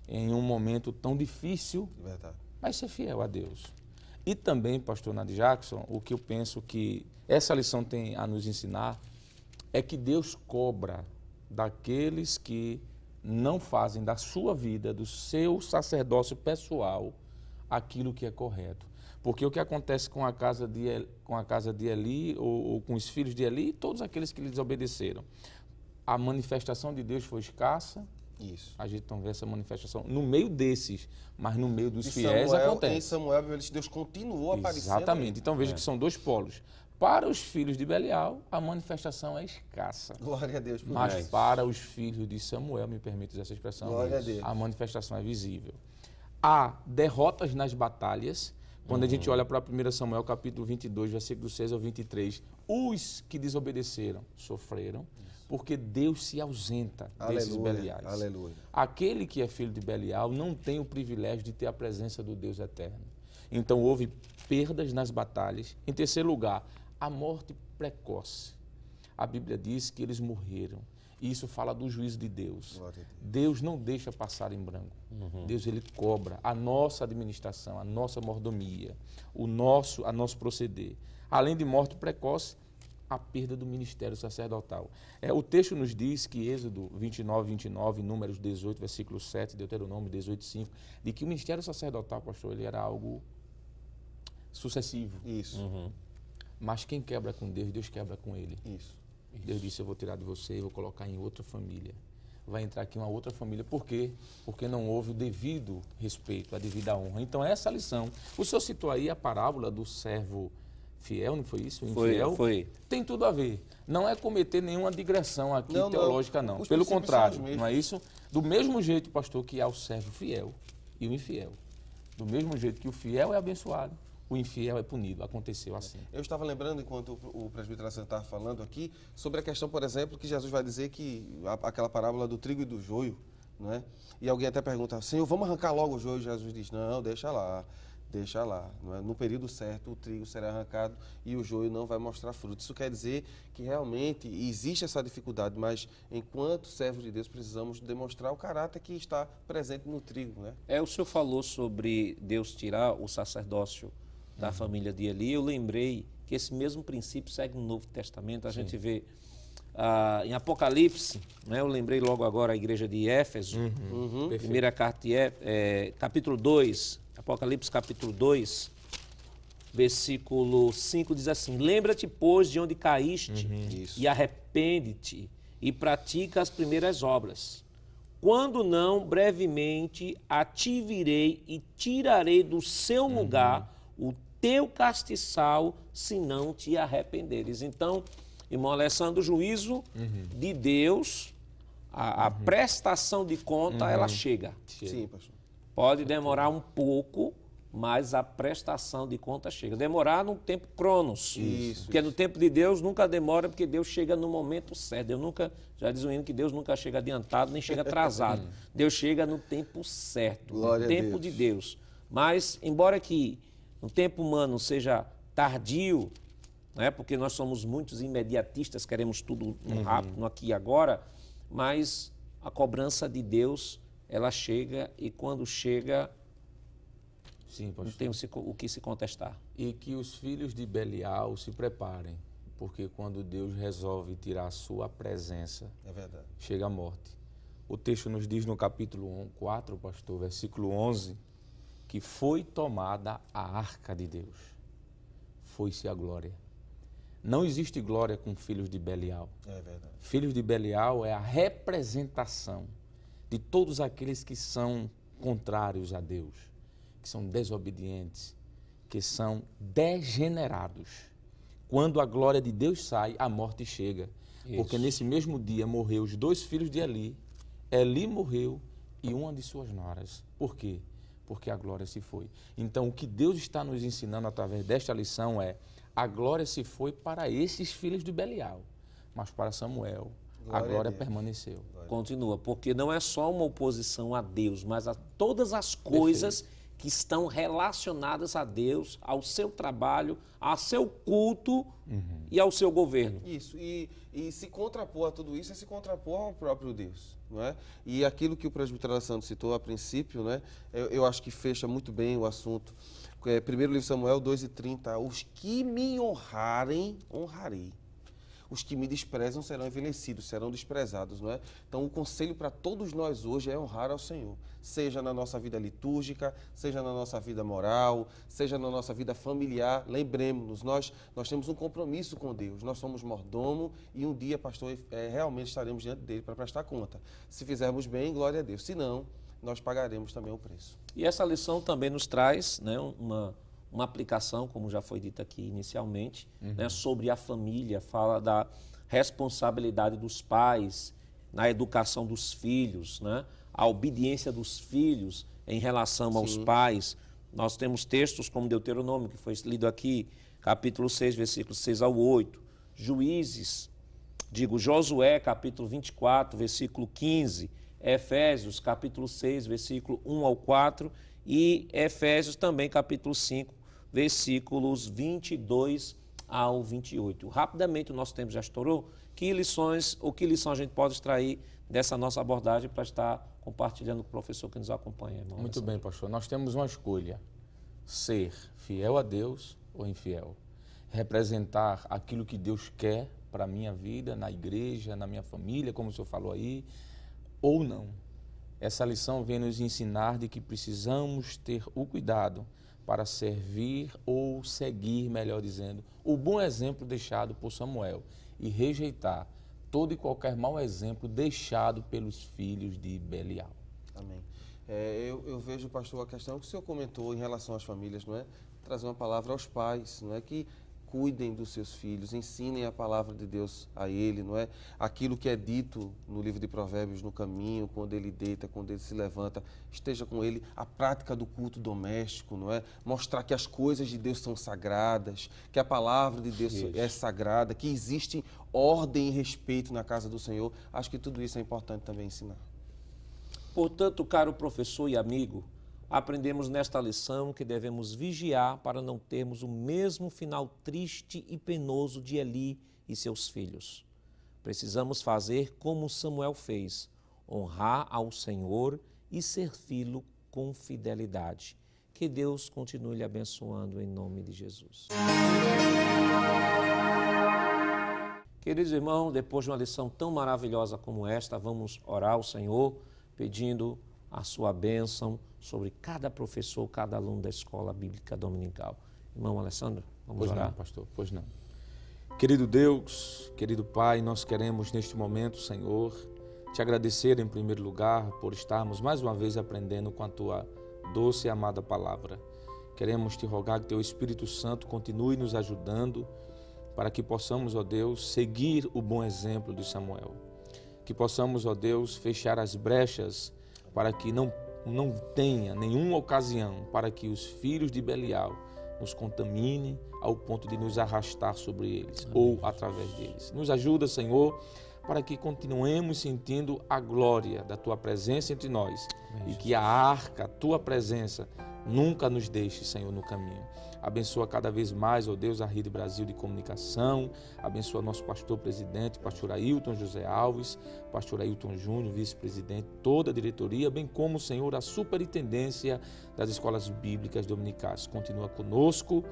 em um momento tão difícil, mas ser fiel a Deus. E também, pastor Nadir Jackson, o que eu penso que essa lição tem a nos ensinar é que Deus cobra daqueles que não fazem da sua vida, do seu sacerdócio pessoal, aquilo que é correto. Porque o que acontece com a casa de Eli, ou com os filhos de Eli, todos aqueles que lhe desobedeceram. A manifestação de Deus foi escassa. Isso. A gente não vê essa manifestação no meio desses, mas no meio dos fiéis acontece. Em Samuel, Deus continuou aparecendo. Exatamente. Então veja que são 2 polos. Para os filhos de Belial, a manifestação é escassa. Glória a Deus por mas isso. Para os filhos de Samuel, me permite essa expressão, Glória a Deus. a manifestação é visível. Há derrotas nas batalhas, Quando a gente olha para 1 Samuel, capítulo 22, versículo 6 ao 23, os que desobedeceram sofreram, porque Deus se ausenta desses Beliais. Aleluia. Aquele que é filho de Belial não tem o privilégio de ter a presença do Deus eterno. Então houve perdas nas batalhas. Em terceiro lugar, a morte precoce. A Bíblia diz que eles morreram. E isso fala do juízo de Deus. Deus não deixa passar em branco. Deus, ele cobra a nossa administração, a nossa mordomia, a nosso proceder. Além de morte precoce, a perda do ministério sacerdotal. O texto nos diz que Êxodo 29, Números 18, versículo 7, Deuteronômio 18, 5, de que o ministério sacerdotal, pastor, ele era algo sucessivo. Isso. Mas quem quebra com Deus, Deus quebra com ele. Isso. Deus disse, eu vou tirar de você e vou colocar em outra família. Vai entrar aqui uma outra família. Por quê? Porque não houve o devido respeito, a devida honra. Então, essa é a lição. O senhor citou aí a parábola do servo fiel, não foi isso? O infiel? Foi. Tem tudo a ver. Não é cometer nenhuma digressão aqui Não, teológica, não. Os Pelo princípios contrário, são os mesmos. não é isso? Do mesmo jeito, pastor, que há o servo fiel e o infiel. Do mesmo jeito que o fiel é abençoado, o infiel é punido. Aconteceu assim. Eu estava lembrando, enquanto o presbítero Alessandro estava falando aqui, sobre a questão, por exemplo, que Jesus vai dizer que aquela parábola do trigo e do joio, não é? E alguém até pergunta, Senhor, vamos arrancar logo o joio? Jesus diz, não, deixa lá. Não é? No período certo, o trigo será arrancado e o joio não vai mostrar fruto. Isso quer dizer que realmente existe essa dificuldade, mas enquanto servos de Deus precisamos demonstrar o caráter que está presente no trigo. Né? O senhor falou sobre Deus tirar o sacerdócio da família de Eli. Eu lembrei que esse mesmo princípio segue no Novo Testamento. A gente vê em Apocalipse, né? Eu lembrei logo agora a igreja de Éfeso, primeira carta de capítulo 2, Apocalipse capítulo 2, versículo 5 diz assim, lembra-te, pois, de onde caíste e arrepende-te e pratica as primeiras obras. Quando não, brevemente a ti virei e tirarei do seu lugar o teu castiçal, se não te arrependeres. Então, irmão Alessandro, o juízo de Deus, a prestação de conta, ela chega. Sim, pastor. Pode demorar um pouco, mas a prestação de conta chega. Demorar no tempo cronos. Porque no tempo de Deus nunca demora, porque Deus chega no momento certo. Eu nunca, já diz o hino que Deus nunca chega adiantado, nem chega atrasado. Deus chega no tempo certo, Glória no tempo de Deus. Mas, embora que no tempo humano seja tardio, né, porque nós somos muitos imediatistas, queremos tudo no rápido, no aqui e agora, mas a cobrança de Deus, ela chega e quando chega, Sim, não tem o que se contestar. E que os filhos de Belial se preparem, porque quando Deus resolve tirar a sua presença, É verdade. chega a morte. O texto nos diz no capítulo 4, pastor, versículo 11, que foi tomada a arca de Deus. Foi-se a glória. Não existe glória com filhos de Belial. É verdade. Filhos de Belial é a representação de todos aqueles que são contrários a Deus, que são desobedientes, que são degenerados. Quando a glória de Deus sai, a morte chega. Porque nesse mesmo dia morreu os 2 filhos de Eli. Eli morreu e uma de suas noras. Por quê? Porque a glória se foi. Então, o que Deus está nos ensinando através desta lição é: a glória se foi para esses filhos de Belial, mas para Samuel, a glória permaneceu. Continua, porque não é só uma oposição a Deus, mas a todas as coisas que estão relacionadas a Deus, ao seu trabalho, ao seu culto e ao seu governo. Isso, e se contrapor a tudo isso é se contrapor ao próprio Deus, não é? E aquilo que o presbítero Alessandro citou a princípio, né, eu acho que fecha muito bem o assunto. Primeiro livro de Samuel 2:30, os que me honrarem, honrarei. Os que me desprezam serão envelhecidos, serão desprezados, não é? Então, o conselho para todos nós hoje é honrar ao Senhor, seja na nossa vida litúrgica, seja na nossa vida moral, seja na nossa vida familiar. Lembremos-nos, nós temos um compromisso com Deus, nós somos mordomo e um dia, pastor, realmente estaremos diante dele para prestar conta. Se fizermos bem, glória a Deus, se não, nós pagaremos também o preço. E essa lição também nos traz, né, uma aplicação, como já foi dito aqui inicialmente, né, sobre a família, fala da responsabilidade dos pais na educação dos filhos, né, a obediência dos filhos em relação aos pais, Nós temos textos como Deuteronômio, que foi lido aqui, capítulo 6, versículos 6 ao 8, Josué, capítulo 24, versículo 15, Efésios, capítulo 6, versículo 1 ao 4 e Efésios também, capítulo 5, versículos 22 ao 28. Rapidamente o nosso tempo já estourou. Que lição a gente pode extrair dessa nossa abordagem para estar compartilhando com o professor que nos acompanha, irmão? Muito bem, pastor. Nós temos uma escolha: ser fiel a Deus ou infiel. Representar aquilo que Deus quer para a minha vida, na igreja, na minha família, como o senhor falou aí, ou não. Essa lição vem nos ensinar de que precisamos ter o cuidado para servir ou seguir, melhor dizendo, o bom exemplo deixado por Samuel e rejeitar todo e qualquer mau exemplo deixado pelos filhos de Belial. Amém. Eu vejo, pastor, a questão que o senhor comentou em relação às famílias, não é? Trazer uma palavra aos pais, não é? Que cuidem dos seus filhos, ensinem a palavra de Deus a ele, não é? Aquilo que é dito no livro de Provérbios, no caminho, quando ele deita, quando ele se levanta, esteja com ele. A prática do culto doméstico, não é? Mostrar que as coisas de Deus são sagradas, que a palavra de Deus é sagrada, que existe ordem e respeito na casa do Senhor. Acho que tudo isso é importante também ensinar. Portanto, caro professor e amigo, aprendemos nesta lição que devemos vigiar para não termos o mesmo final triste e penoso de Eli e seus filhos. Precisamos fazer como Samuel fez, honrar ao Senhor e servi-lo com fidelidade. Que Deus continue lhe abençoando em nome de Jesus. Queridos irmãos, depois de uma lição tão maravilhosa como esta, vamos orar ao Senhor pedindo a sua bênção sobre cada professor, cada aluno da Escola Bíblica Dominical. Irmão Alessandro, vamos orar? Pois não, pastor, pois não. Querido Deus, querido Pai, nós queremos neste momento, Senhor, te agradecer em primeiro lugar por estarmos mais uma vez aprendendo com a tua doce e amada palavra. Queremos te rogar que teu Espírito Santo continue nos ajudando para que possamos, ó Deus, seguir o bom exemplo de Samuel. Que possamos, ó Deus, fechar as brechas para que não tenha nenhuma ocasião para que os filhos de Belial nos contaminem ao ponto de nos arrastar sobre eles ou através deles. Nos ajuda, Senhor, para que continuemos sentindo a glória da Tua presença entre nós e que a arca, a Tua presença, nunca nos deixe, Senhor, no caminho. Abençoa cada vez mais, ó Deus, a Rede Brasil de Comunicação. Abençoa nosso pastor-presidente, pastor Ailton José Alves, pastor Ailton Júnior, vice-presidente, toda a diretoria, bem como, Senhor, a superintendência das escolas bíblicas dominicais. Continua conosco,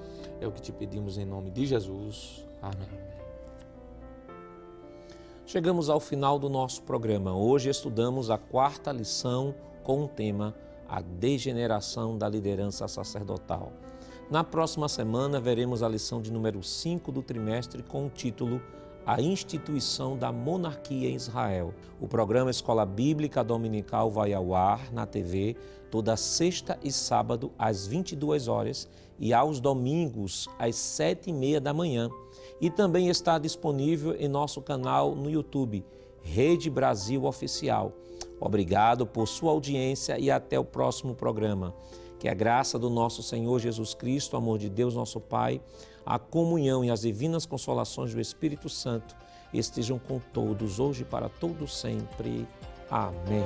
é o que te pedimos em nome de Jesus. Amém. Chegamos ao final do nosso programa. Hoje estudamos a 4ª lição com o tema A Degeneração da Liderança Sacerdotal. Na próxima semana, veremos a lição de número 5 do trimestre com o título A Instituição da Monarquia em Israel. O programa Escola Bíblica Dominical vai ao ar na TV toda sexta e sábado às 22 horas e aos domingos às 7h30 da manhã. E também está disponível em nosso canal no YouTube, Rede Brasil Oficial. Obrigado por sua audiência e até o próximo programa. Que a graça do nosso Senhor Jesus Cristo, o amor de Deus, nosso Pai, a comunhão e as divinas consolações do Espírito Santo estejam com todos, hoje e para todos sempre. Amém.